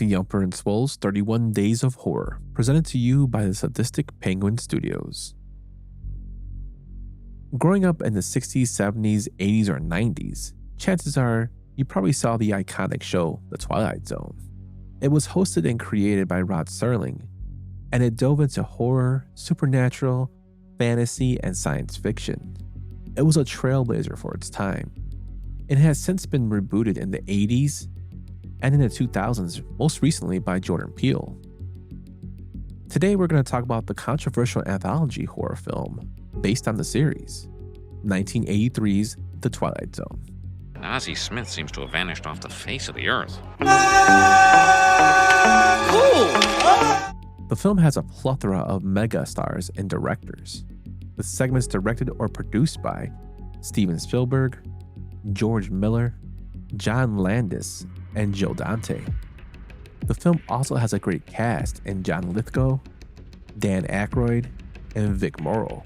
to Yumper and Swole's 31 Days of Horror, presented to you by the Sadistic Penguin Studios. Growing up in the 60s, 70s, 80s, or 90s, chances are you probably saw the iconic show, The Twilight Zone. It was hosted and created by Rod Serling, and it dove into horror, supernatural, fantasy, and science fiction. It was a trailblazer for its time. It has since been rebooted in the 80s and in the 2000s, most recently by Jordan Peele. Today we're going to talk about the controversial anthology horror film based on the series, 1983's The Twilight Zone. Ozzie Smith seems to have vanished off the face of the earth. The film has a plethora of mega stars and directors, with segments directed or produced by Steven Spielberg, George Miller, John Landis, and Joe Dante. The film also has a great cast in John Lithgow, Dan Aykroyd, and Vic Morrow.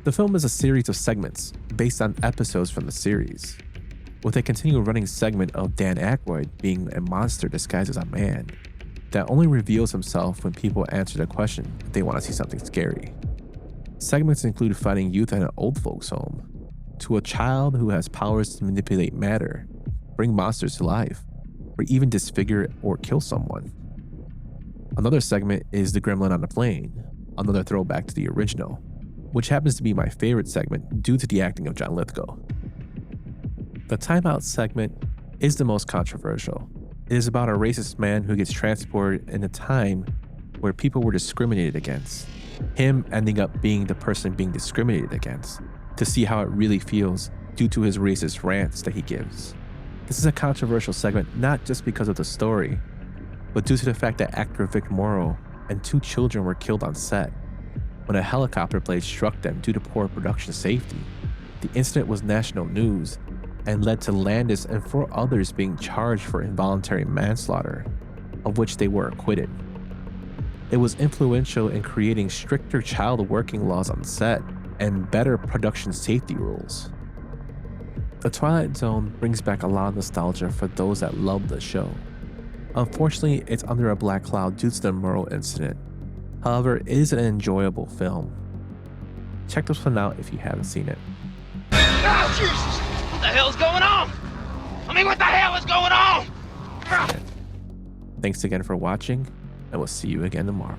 The film is a series of segments based on episodes from the series, with a continual running segment of Dan Aykroyd being a monster disguised as a man that only reveals himself when people answer the question if they want to see something scary. Segments include fighting youth at an old folks home, to a child who has powers to manipulate matter, bring monsters to life, or even disfigure or kill someone. Another segment is the gremlin on the plane, another throwback to the original, which happens to be my favorite segment due to the acting of John Lithgow. The timeout segment is the most controversial. It is about a racist man who gets transported in a time where people were discriminated against, him ending up being the person being discriminated against, to see how it really feels due to his racist rants that he gives. This is a controversial segment not just because of the story, but due to the fact that actor Vic Morrow and 2 children were killed on set when a helicopter blade struck them due to poor production safety. The incident was national news and led to Landis and 4 others being charged for involuntary manslaughter, of which they were acquitted. It was influential in creating stricter child working laws on set and better production safety rules. The Twilight Zone brings back a lot of nostalgia for those that love the show. Unfortunately, it's under a black cloud due to the Murrow incident. However, it is an enjoyable film. Check this one out if you haven't seen it. Oh, Jesus! What the hell's going on? What the hell is going on? Thanks again for watching, and we'll see you again tomorrow.